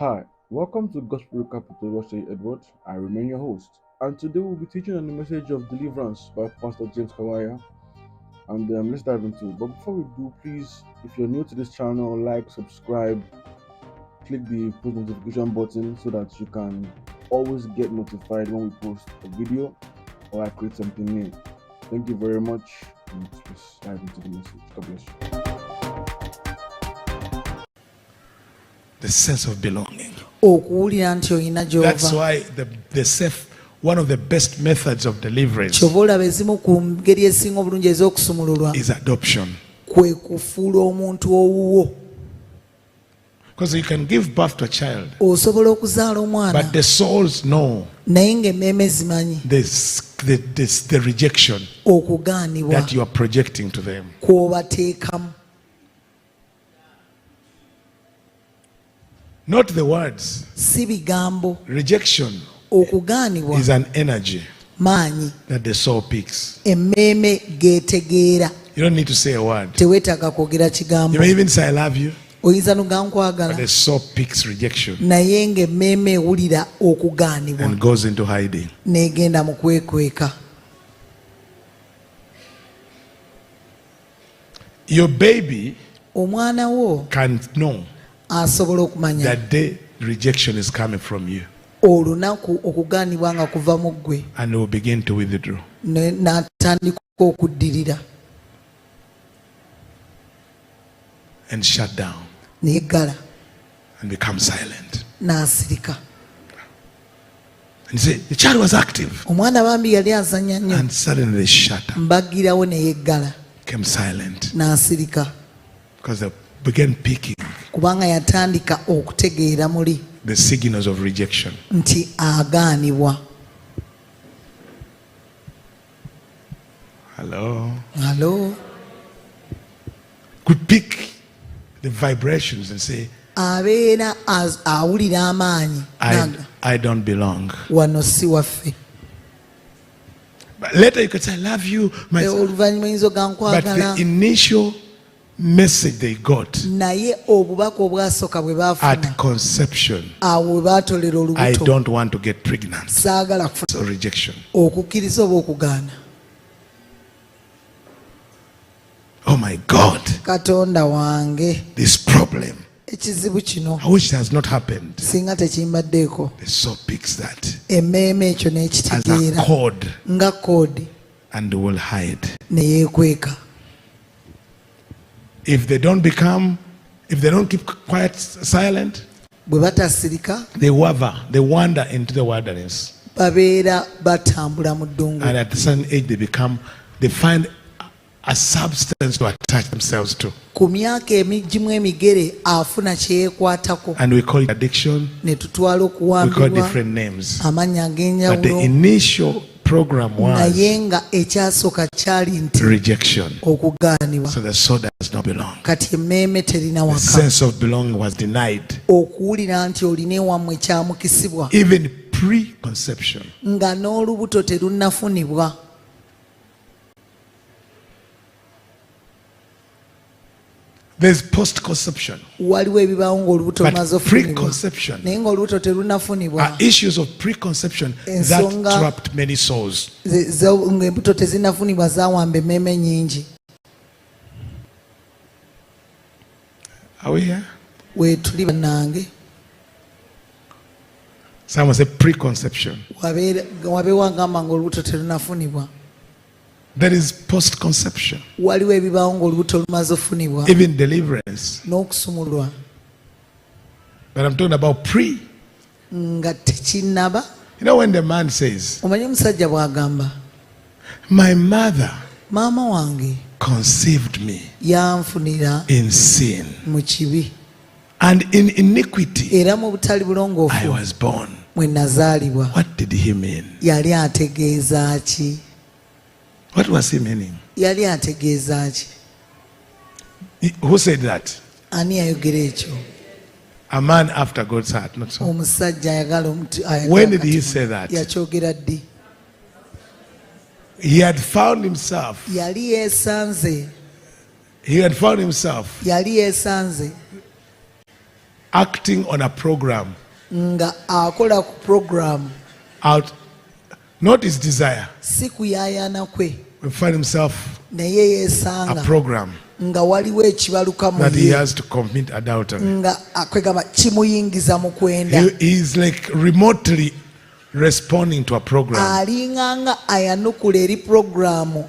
Hi, welcome to Gospel Capital Oluwaseyi Edward. I remain your host, and today we'll be teaching on the message of deliverance by Pastor James KAWALYA. And let's dive into it. But before we do, please, if you're new to this channel, like, subscribe, click the post notification button so that you can always get notified when we post a video or I create something new. Thank you very much, and let's dive into the message. God bless you. The sense of belonging. That's why one of the best methods of deliverance is adoption. Because you can give birth to a child, but the souls know the rejection that you are projecting to them. Not the words. Rejection is an energy that the soul picks. You don't need to say a word. You may even say I love you, but the soul picks rejection and goes into hiding. Your baby can know that day rejection is coming from you, and will begin to withdraw and shut down and become silent. And you say the child was active, and suddenly they shut up, became silent, because they began picking the signals of rejection. Hello. Could pick the vibrations and say, I don't belong. But later you could say, I love you, my son. But the initial message they got at conception, I don't want to get pregnant. So rejection. Oh my God, this problem, I wish it has not happened. The soul picks that as a code and will hide. If they don't keep quiet, silent, they wander into the wilderness. And at a certain age, they find a substance to attach themselves to. And we call it addiction. We call different names. But the initial program was rejection. So the soul does not belong. The sense of belonging was denied. Even preconception. There's post-conception. But preconception are issues of preconception that trapped many souls. Are we here? Someone said preconception. There is post-conception. Even deliverance. But I'm talking about pre. You know when the man says, my mother conceived me in sin, and in iniquity I was born. What did he mean? What was he meaning? Who said that? A man after God's heart, not so. When did he say that? He had found himself. acting on a program nga akola ku program out, not his desire. si kuyaayana kwe He find himself naye a yeesanga program nga waliwo ekibaluka mu that he ye has to commit adultery. nga akwegamba kimuyingiza mu kwenda. He is like remotely responding to a program. Alinganga ayanukula eri programu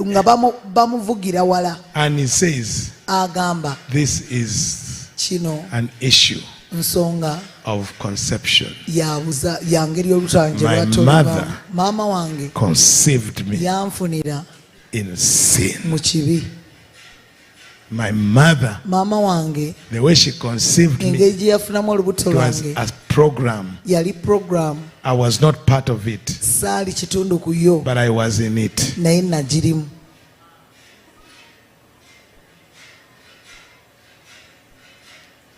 nga bamuvugira wala. And he says, Agamba this is kino an issue nsonga of conception. ya ngeri y'olutanje My lwatolebwa. mother Maama wange conceived me yanfunira in sin. mu kibi. My mother, Maama wange the way she conceived me, engeri gye yafunamu olubuto it was lwange a program. yali programu. I was not part of it, Saali kitundu ku yo but I was in it. naye nagirimu.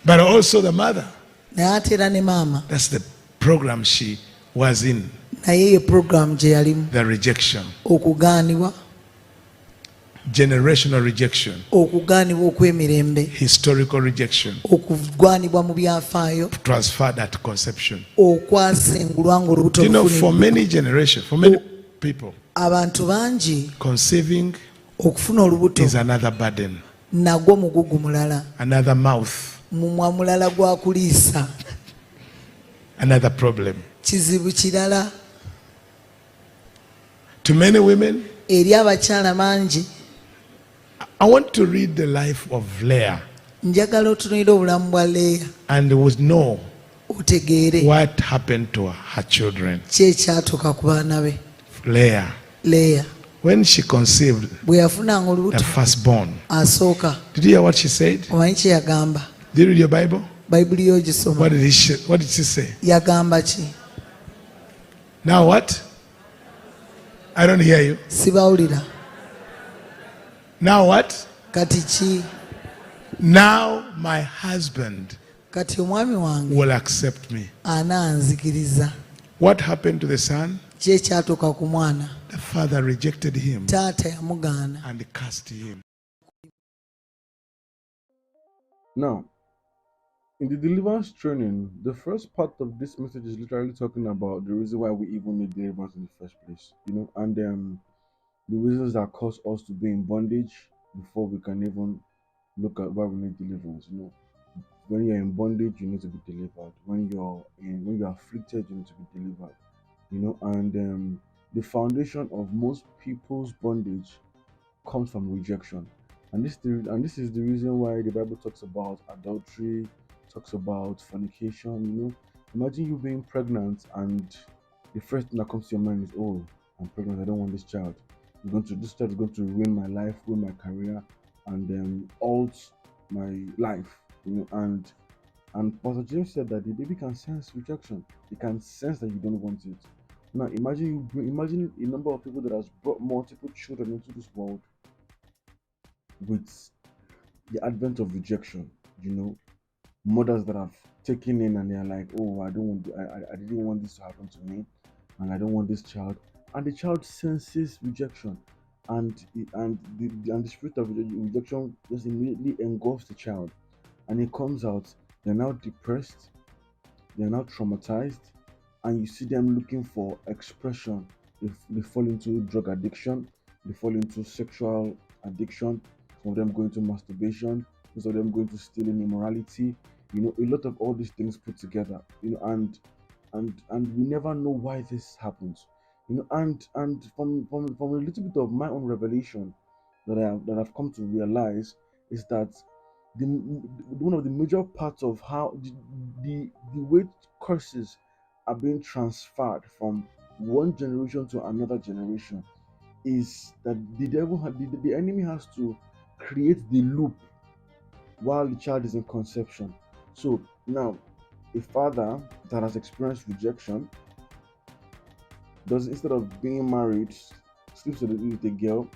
But also the mother, Naye ate era ne maama that's the program she was in, naye ye programu gye yalimu. the rejection, Okugaanibwa, generational rejection, okugaanibwa okw'emirembe, historical rejection, okugwanibwa mu byafaayo, transferred at conception. okwasengulwa ng'olubuto You know, for lufunibwa. many generations, for many people, Abantu bangi conceiving okufuna olubuto is another burden, nagwo mugugu mulala, another mouth, mumwa mulala gwa kuliisa, another problem. kizibu kirala To many women, eri abakyala bangi. I want to read the life of Leah Njagala otunuulira obulamu bwa Leeya and would know otegeere what happened to her children. ki ekyatuuka ku baana be. Leah, Leeya when she conceived bwe yafunanga the olubuto firstborn, asooka, did you hear what she said? omanyi kye yagamba? Did you read your Bible? Bayibuli y'ogisoma. What did she say? Yagamba ki? Now what? I don't hear you. Sibawulira. Now what? Kati ki? Now my husband Kati omwami wange will accept me. anaanzikiriza. What happened to the son? Ki ekyatuuka ku mwana? The father rejected him Taata yamugaana. and cursed him. Now, in the deliverance training, the first part of this message is literally talking about the reason why we even need deliverance in the first place, and the reasons that cause us to be in bondage before we can even look at why we need deliverance. When you're in bondage, you need to be delivered. When you're afflicted, you need to be delivered. And the foundation of most people's bondage comes from rejection. And this is the reason why the Bible talks about adultery, talks about fornication. Imagine you being pregnant and the first thing that comes to your mind is, oh, I'm pregnant, I don't want this child. This child is going to ruin my life, ruin my career, and alt my life. And Pastor James said that the baby can sense rejection. It can sense that you don't want it. Now imagine a number of people that has brought multiple children into this world with the advent of rejection. Mothers that have taken in and they're like, oh, I didn't want this to happen to me, and I don't want this child, and the child senses rejection, and the spirit of rejection just immediately engulfs the child, and it comes out. They're now depressed, they're now traumatized, and you see them looking for expression. They fall into drug addiction, they fall into sexual addiction, some of them go into masturbation, most of them go into stealing, immorality, a lot of all these things put together, and we never know why this happens. And from a little bit of my own revelation that I've come to realize is that one of the major parts of how the way curses are being transferred from one generation to another generation is that the enemy has to create the loop while the child is in conception. So now, a father that has experienced rejection does, instead of being married, sleeps with a girl.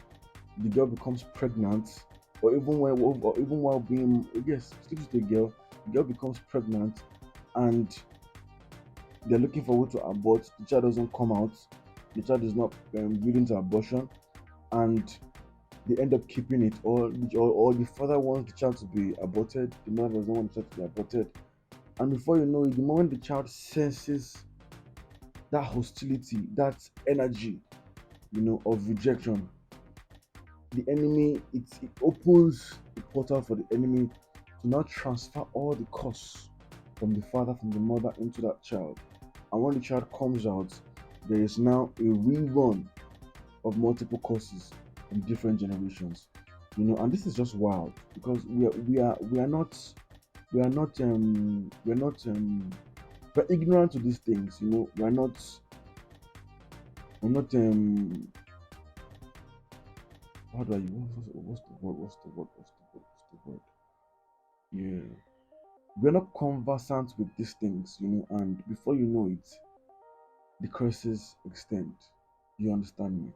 The girl becomes pregnant, or even while being, yes, sleeps with a girl. The girl becomes pregnant, and they're looking for a way to abort. The child doesn't come out. The child is not leading to abortion, and they end up keeping it, or the father wants the child to be aborted, the mother doesn't want the child to be aborted. And before you know it, the moment the child senses that hostility, that energy, of rejection, the enemy, it opens the portal for the enemy to now transfer all the costs from the father, from the mother into that child. And when the child comes out, there is now a rerun of multiple courses from different generations. And this is just wild because we're ignorant to these things. We're not how do I what's the word? Yeah. We're not conversant with these things, and before you know it, the curses extend. You understand me?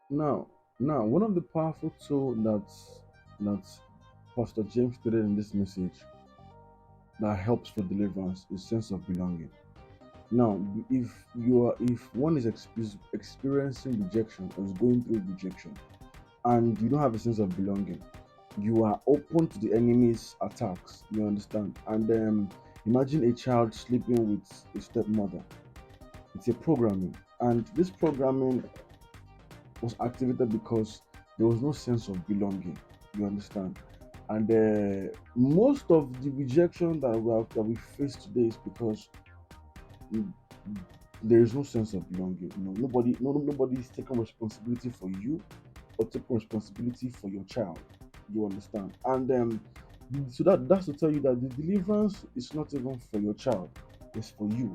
Now, one of the powerful tools that Pastor James stated in this message that helps for deliverance is sense of belonging. Now, if one is experiencing rejection or is going through rejection, and you don't have a sense of belonging, you are open to the enemy's attacks. You understand? And imagine a child sleeping with a stepmother. It's a programming, and this programming was activated because there was no sense of belonging. You understand? And most of the rejection that we face today is because mm, there is no sense of belonging. Nobody is taking responsibility for you or taking responsibility for your child. You understand? And so that's to tell you that the deliverance is not even for your child; it's for you,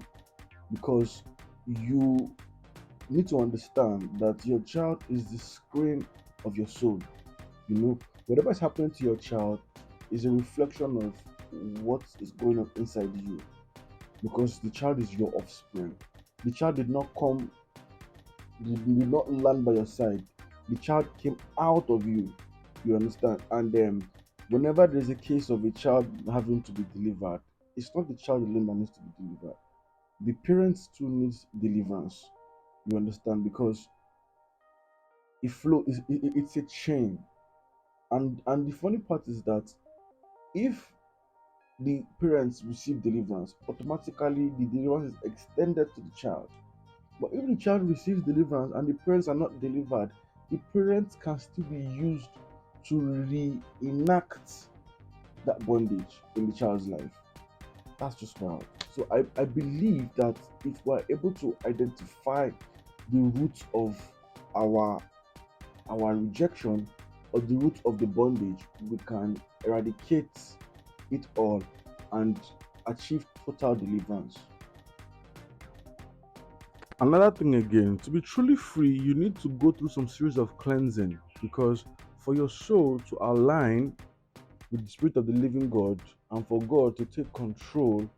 because you need to understand that your child is the screen of your soul. Whatever is happening to your child is a reflection of what is going on inside you, because the child is your offspring. The child did not land by your side. The child came out of you. You understand? And whenever there's a case of a child having to be delivered, it's not the child alone that needs to be delivered. The parents too needs deliverance. You understand? Because it's a chain. And the funny part is that if the parents receive deliverance, automatically the deliverance is extended to the child. But if the child receives deliverance and the parents are not delivered, the parents can still be used to reenact that bondage in the child's life. That's just wild. So I believe that if we're able to identify the roots of our rejection, or the root of the bondage, we can eradicate it all and achieve total deliverance. Another thing again, to be truly free, you need to go through some series of cleansing, because for your soul to align with the Spirit of the living God and for God to take control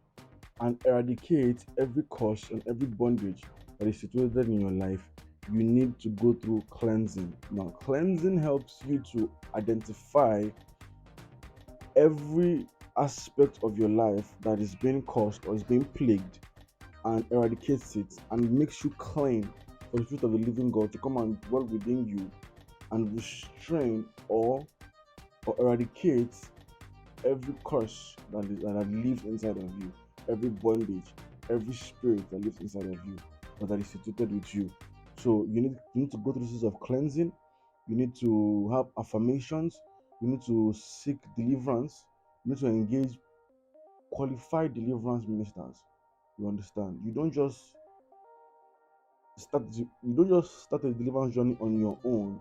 and eradicate every curse and every bondage that is situated in your life, you need to go through cleansing. Now, cleansing helps you to identify every aspect of your life that is being cursed or is being plagued, and eradicates it and makes you clean for the Spirit of the living God to come and dwell within you and restrain or eradicate every curse that lives inside of you, every bondage, every spirit that lives inside of you or that is situated with you. So you need to go through this of cleansing. You need to have affirmations. You need to seek deliverance. You need to engage qualified deliverance ministers. You understand? You don't just start a deliverance journey on your own,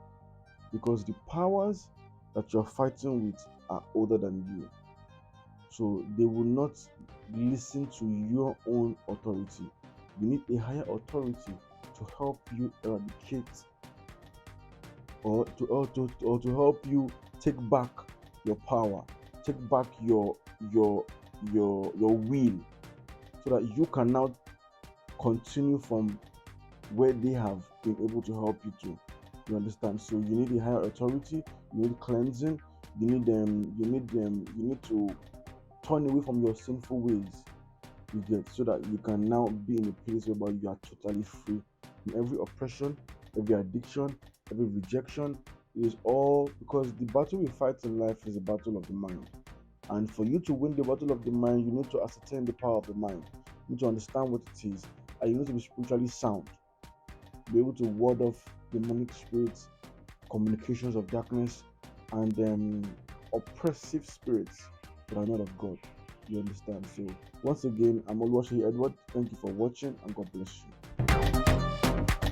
because the powers that you're fighting with are older than you. So they will not listen to your own authority. You need a higher authority to help you eradicate, or to help you take back your power, take back your will, so that you can now continue from where they have been able to help you to. You understand? So you need a higher authority, you need cleansing, you need to turn away from your sinful ways. You get, so that you can now be in a place whereby you are totally free from every oppression, every addiction, every rejection. It is all because the battle we fight in life is a battle of the mind. And for you to win the battle of the mind, you need to ascertain the power of the mind. You need to understand what it is, and you need to be spiritually sound. Be able to ward off demonic spirits, communications of darkness, and oppressive spirits that are not of God. You understand? So once again, I'm Oluwaseyi Edward. Thank you for watching, and God bless you.